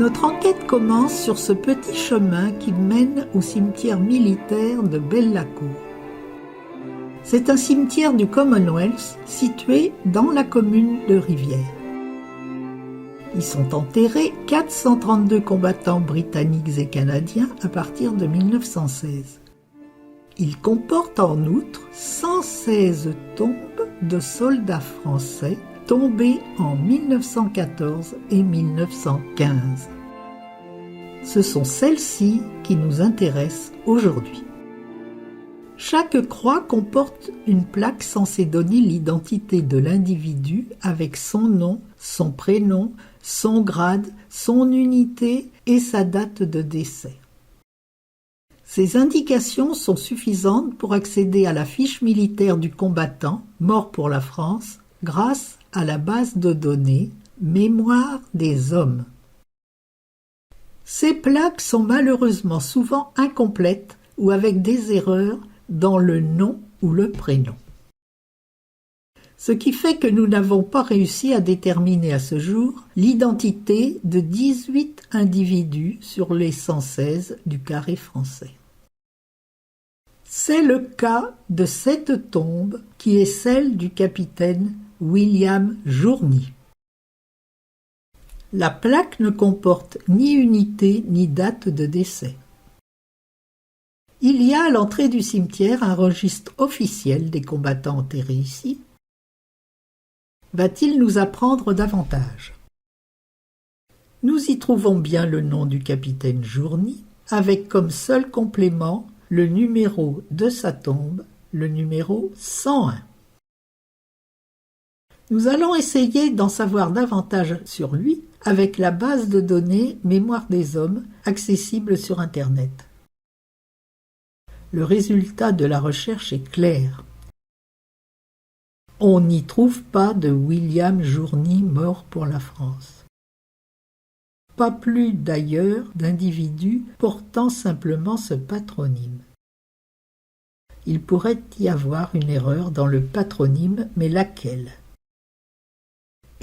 Notre enquête commence sur ce petit chemin qui mène au cimetière militaire de Belle-la-Cour. C'est un cimetière du Commonwealth situé dans la commune de Rivière. Y sont enterrés 432 combattants britanniques et canadiens à partir de 1916. Il comporte en outre 116 tombes de soldats français tombés en 1914 et 1915. Ce sont celles-ci qui nous intéressent aujourd'hui. Chaque croix comporte une plaque censée donner l'identité de l'individu avec son nom, son prénom, son grade, son unité et sa date de décès. Ces indications sont suffisantes pour accéder à la fiche militaire du combattant, mort pour la France, grâce à la base de données Mémoire des hommes. Ces plaques sont malheureusement souvent incomplètes ou avec des erreurs dans le nom ou le prénom. Ce qui fait que nous n'avons pas réussi à déterminer à ce jour l'identité de 18 individus sur les 116 du carré français. C'est le cas de cette tombe qui est celle du capitaine William Journy. La plaque ne comporte ni unité ni date de décès. Il y a à l'entrée du cimetière un registre officiel des combattants enterrés ici. Va-t-il nous apprendre davantage? Nous y trouvons bien le nom du capitaine Journy, avec comme seul complément le numéro de sa tombe, le numéro 101. Nous allons essayer d'en savoir davantage sur lui avec la base de données Mémoire des hommes accessible sur Internet. Le résultat de la recherche est clair. On n'y trouve pas de William Journy mort pour la France. Pas plus d'ailleurs d'individus portant simplement ce patronyme. Il pourrait y avoir une erreur dans le patronyme, mais laquelle?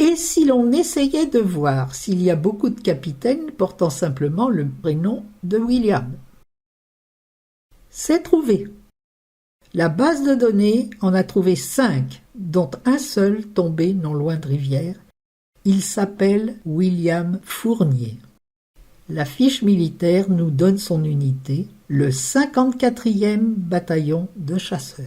Et si l'on essayait de voir s'il y a beaucoup de capitaines portant simplement le prénom de William? C'est trouvé. La base de données en a trouvé 5, dont un seul tombé non loin de Rivière. Il s'appelle William Fournier. La fiche militaire nous donne son unité, le 54e bataillon de chasseurs.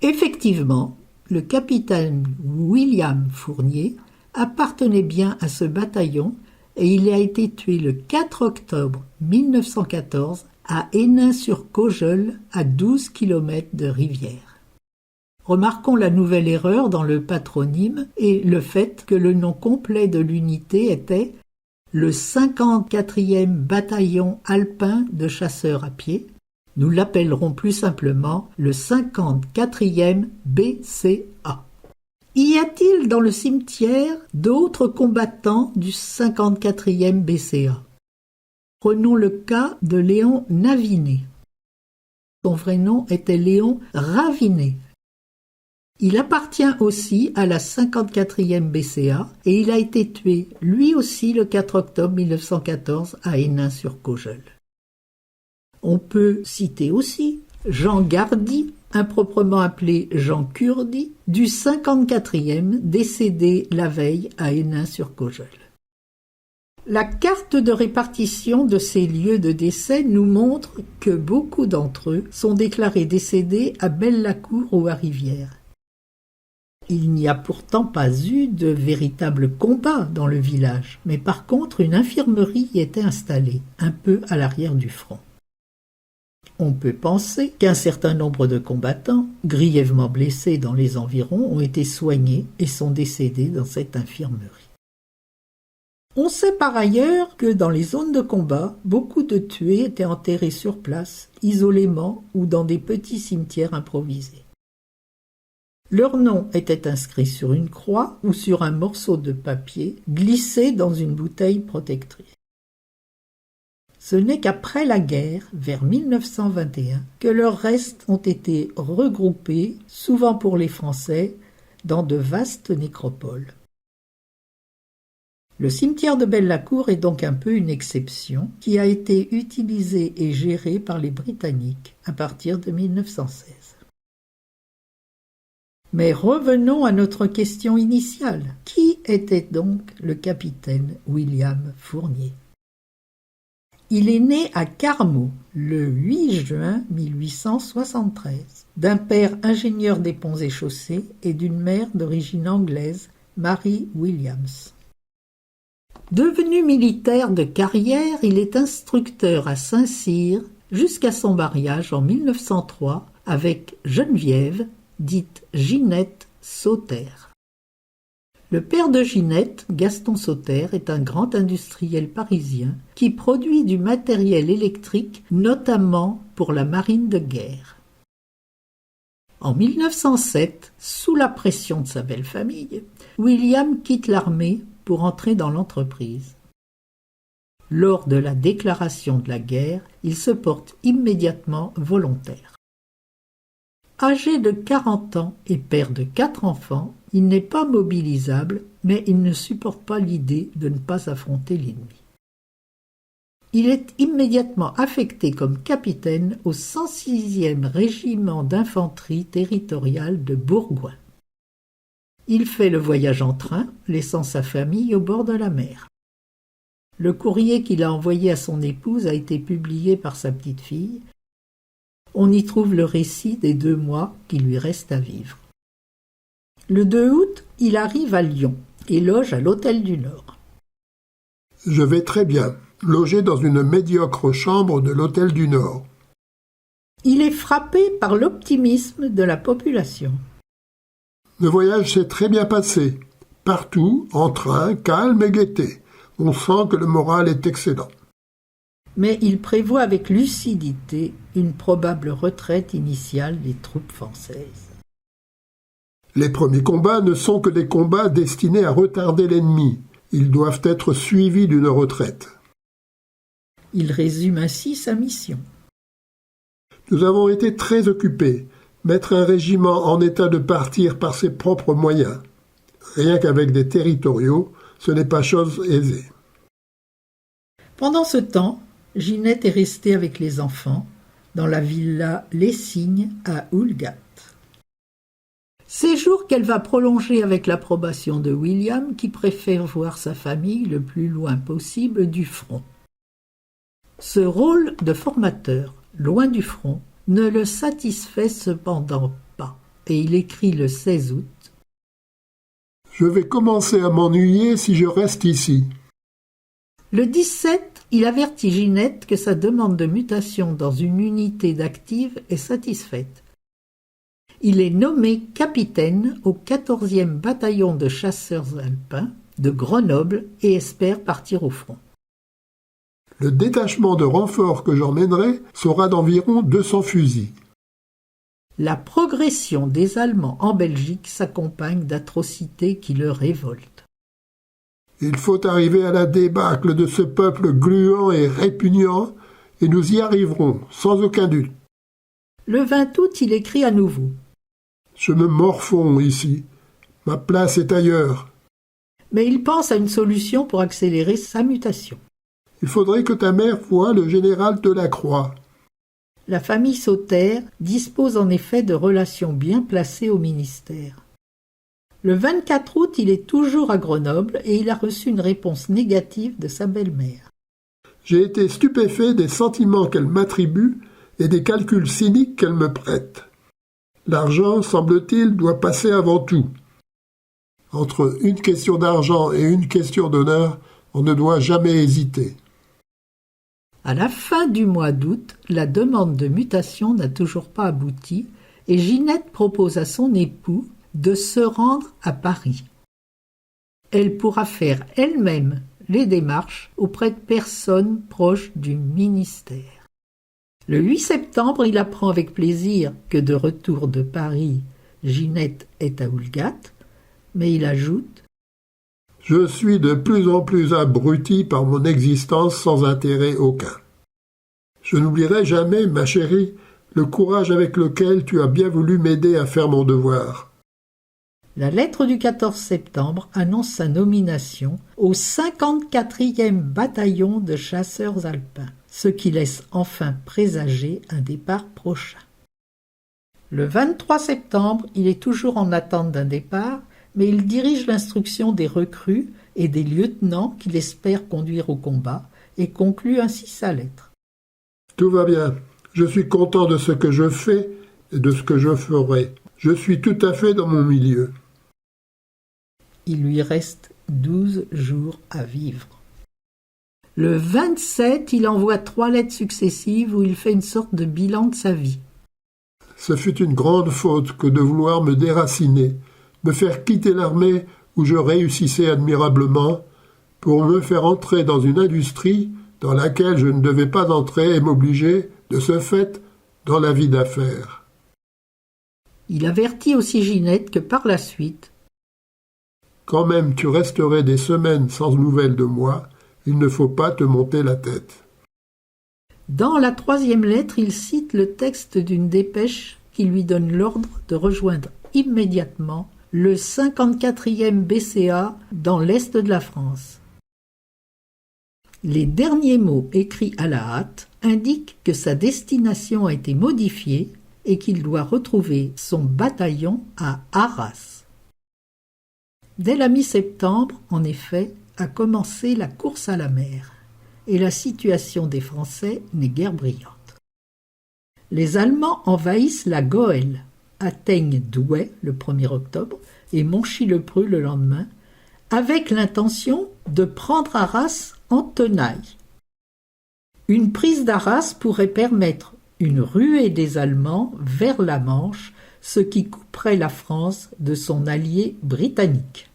Effectivement, le capitaine William Fournier appartenait bien à ce bataillon et il a été tué le 4 octobre 1914 à Hénin-sur-Caugeul, à 12 km de Rivière. Remarquons la nouvelle erreur dans le patronyme et le fait que le nom complet de l'unité était le 54e bataillon alpin de chasseurs à pied. Nous l'appellerons plus simplement le 54e BCA. Y a-t-il dans le cimetière d'autres combattants du 54e BCA? Prenons le cas de Léon Navinet. Son vrai nom était Léon Ravinet. Il appartient aussi à la 54e BCA et il a été tué lui aussi le 4 octobre 1914 à Hénin-sur-Caugeul. On peut citer aussi Jean Gardy, improprement appelé Jean Curdy, du 54e, décédé la veille à Hénin-sur-Caugeul. La carte de répartition de ces lieux de décès nous montre que beaucoup d'entre eux sont déclarés décédés à Belle-la-Cour ou à Rivière. Il n'y a pourtant pas eu de véritable combat dans le village, mais par contre une infirmerie y était installée, un peu à l'arrière du front. On peut penser qu'un certain nombre de combattants, grièvement blessés dans les environs, ont été soignés et sont décédés dans cette infirmerie. On sait par ailleurs que dans les zones de combat, beaucoup de tués étaient enterrés sur place, isolément ou dans des petits cimetières improvisés. Leur nom était inscrit sur une croix ou sur un morceau de papier glissé dans une bouteille protectrice. Ce n'est qu'après la guerre, vers 1921, que leurs restes ont été regroupés, souvent pour les Français, dans de vastes nécropoles. Le cimetière de Belle-la-Cour est donc un peu une exception qui a été utilisée et gérée par les Britanniques à partir de 1916. Mais revenons à notre question initiale. Qui était donc le capitaine William Fournier ? Il est né à Carmaux le 8 juin 1873, d'un père ingénieur des ponts et chaussées et d'une mère d'origine anglaise, Mary Williams. Devenu militaire de carrière, il est instructeur à Saint-Cyr jusqu'à son mariage en 1903 avec Geneviève, dite Ginette Sauter. Le père de Ginette, Gaston Sauter, est un grand industriel parisien qui produit du matériel électrique, notamment pour la marine de guerre. En 1907, sous la pression de sa belle famille, William quitte l'armée pour entrer dans l'entreprise. Lors de la déclaration de la guerre, il se porte immédiatement volontaire. Âgé de 40 ans et père de 4 enfants, il n'est pas mobilisable, mais il ne supporte pas l'idée de ne pas affronter l'ennemi. Il est immédiatement affecté comme capitaine au 106e régiment d'infanterie territoriale de Bourgoin. Il fait le voyage en train, laissant sa famille au bord de la mer. Le courrier qu'il a envoyé à son épouse a été publié par sa petite-fille. On y trouve le récit des 2 mois qui lui restent à vivre. Le 2 août, il arrive à Lyon et loge à l'Hôtel du Nord. Je vais très bien, logé dans une médiocre chambre de l'Hôtel du Nord. Il est frappé par l'optimisme de la population. Le voyage s'est très bien passé. Partout, en train, calme et gaieté. On sent que le moral est excellent. Mais il prévoit avec lucidité une probable retraite initiale des troupes françaises. Les premiers combats ne sont que des combats destinés à retarder l'ennemi. Ils doivent être suivis d'une retraite. Il résume ainsi sa mission. Nous avons été très occupés. Mettre un régiment en état de partir par ses propres moyens, rien qu'avec des territoriaux, ce n'est pas chose aisée. Pendant ce temps, Ginette est restée avec les enfants dans la villa Lessing à Houlgate. Séjour qu'elle va prolonger avec l'approbation de William qui préfère voir sa famille le plus loin possible du front. Ce rôle de formateur, loin du front, ne le satisfait cependant pas, et il écrit le 16 août. Je vais commencer à m'ennuyer si je reste ici. Le 17, il avertit Ginette que sa demande de mutation dans une unité d'active est satisfaite. Il est nommé capitaine au 14e bataillon de chasseurs alpins de Grenoble et espère partir au front. Le détachement de renfort que j'emmènerai sera d'environ 200 fusils. La progression des Allemands en Belgique s'accompagne d'atrocités qui le révoltent. Il faut arriver à la débâcle de ce peuple gluant et répugnant, et nous y arriverons, sans aucun doute. Le 20 août, il écrit à nouveau. Je me morfonds ici. Ma place est ailleurs. Mais il pense à une solution pour accélérer sa mutation. Il faudrait que ta mère voie le général Delacroix. La famille Sauter dispose en effet de relations bien placées au ministère. Le 24 août, il est toujours à Grenoble et il a reçu une réponse négative de sa belle-mère. J'ai été stupéfait des sentiments qu'elle m'attribue et des calculs cyniques qu'elle me prête. L'argent, semble-t-il, doit passer avant tout. Entre une question d'argent et une question d'honneur, on ne doit jamais hésiter. À la fin du mois d'août, la demande de mutation n'a toujours pas abouti et Ginette propose à son époux de se rendre à Paris. Elle pourra faire elle-même les démarches auprès de personnes proches du ministère. Le 8 septembre, il apprend avec plaisir que de retour de Paris, Ginette est à Houlgate, mais il ajoute « Je suis de plus en plus abruti par mon existence sans intérêt aucun. Je n'oublierai jamais, ma chérie, le courage avec lequel tu as bien voulu m'aider à faire mon devoir. » La lettre du 14 septembre annonce sa nomination au 54e bataillon de chasseurs alpins, ce qui laisse enfin présager un départ prochain. Le 23 septembre, il est toujours en attente d'un départ, mais il dirige l'instruction des recrues et des lieutenants qu'il espère conduire au combat et conclut ainsi sa lettre. Tout va bien. Je suis content de ce que je fais et de ce que je ferai. Je suis tout à fait dans mon milieu. Il lui reste 12 jours à vivre. Le 27, il envoie 3 lettres successives où il fait une sorte de bilan de sa vie. Ce fut une grande faute que de vouloir me déraciner, me faire quitter l'armée où je réussissais admirablement, pour me faire entrer dans une industrie dans laquelle je ne devais pas entrer et m'obliger, de ce fait, dans la vie d'affaires. Il avertit aussi Ginette que par la suite, quand même tu resterais des semaines sans nouvelles de moi, il ne faut pas te monter la tête. Dans la 3e lettre, il cite le texte d'une dépêche qui lui donne l'ordre de rejoindre immédiatement le 54e BCA dans l'est de la France. Les derniers mots écrits à la hâte indiquent que sa destination a été modifiée et qu'il doit retrouver son bataillon à Arras. Dès la mi-septembre, en effet, a commencé la course à la mer, et la situation des Français n'est guère brillante. Les Allemands envahissent la Goële, atteignent Douai le 1er octobre et Monchy-le-Preux le lendemain, avec l'intention de prendre Arras en tenaille. Une prise d'Arras pourrait permettre une ruée des Allemands vers la Manche, ce qui couperait la France de son allié britannique.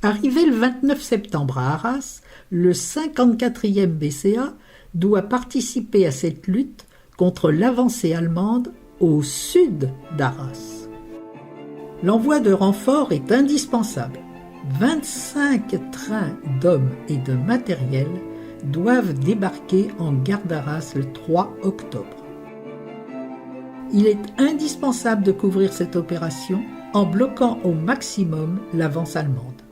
Arrivé le 29 septembre à Arras, le 54e BCA doit participer à cette lutte contre l'avancée allemande au sud d'Arras. L'envoi de renforts est indispensable. 25 trains d'hommes et de matériel doivent débarquer en gare d'Arras le 3 octobre. Il est indispensable de couvrir cette opération en bloquant au maximum l'avance allemande.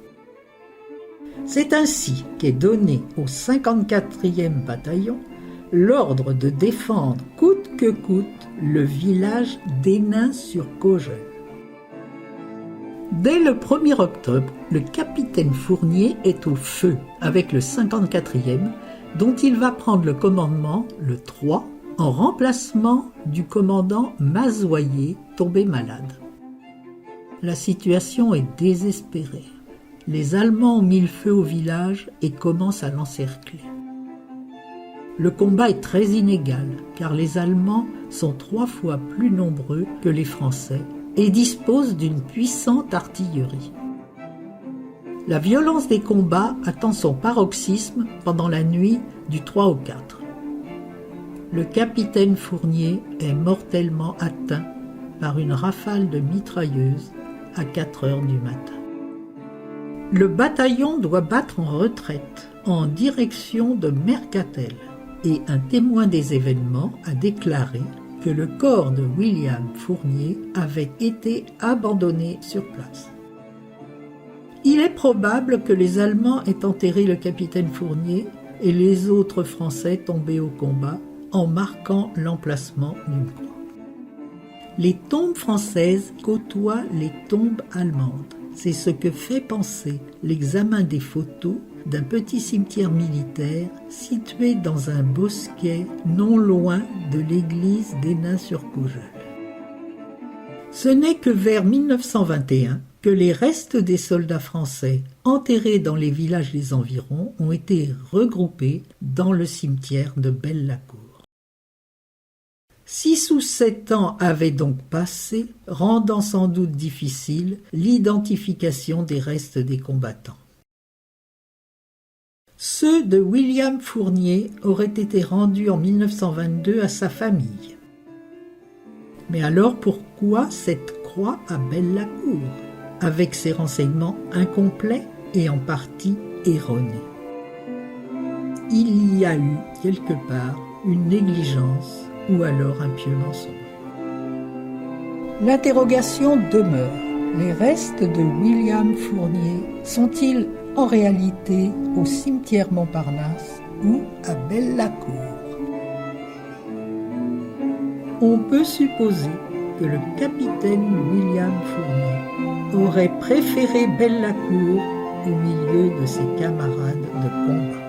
C'est ainsi qu'est donné au 54e bataillon l'ordre de défendre coûte que coûte le village d'Hénin-sur-Cogel. Dès le 1er octobre, le capitaine Fournier est au feu avec le 54e, dont il va prendre le commandement le 3 en remplacement du commandant Mazoyer tombé malade. La situation est désespérée. Les Allemands ont mis le feu au village et commencent à l'encercler. Le combat est très inégal, car les Allemands sont 3 fois plus nombreux que les Français et disposent d'une puissante artillerie. La violence des combats atteint son paroxysme pendant la nuit du 3 au 4. Le capitaine Fournier est mortellement atteint par une rafale de mitrailleuses à 4 heures du matin. Le bataillon doit battre en retraite en direction de Mercatel et un témoin des événements a déclaré que le corps de William Fournier avait été abandonné sur place. Il est probable que les Allemands aient enterré le capitaine Fournier et les autres Français tombés au combat en marquant l'emplacement d'une croix. Les tombes françaises côtoient les tombes allemandes. C'est ce que fait penser l'examen des photos d'un petit cimetière militaire situé dans un bosquet non loin de l'église d'Hénin-sur-Cogel. Ce n'est que vers 1921 que les restes des soldats français enterrés dans les villages des environs ont été regroupés dans le cimetière de Belle-la-Cour. 6 ou 7 ans avaient donc passé, rendant sans doute difficile l'identification des restes des combattants. Ceux de William Fournier auraient été rendus en 1922 à sa famille. Mais alors pourquoi cette croix à Belle-la-Cour, avec ses renseignements incomplets et en partie erronés? Il y a eu quelque part une négligence ou alors un pieux mensonge. L'interrogation demeure. Les restes de William Fournier sont-ils en réalité au cimetière Montparnasse ou à Belle-la-Cour? On peut supposer que le capitaine William Fournier aurait préféré Belle-la-Cour au milieu de ses camarades de combat.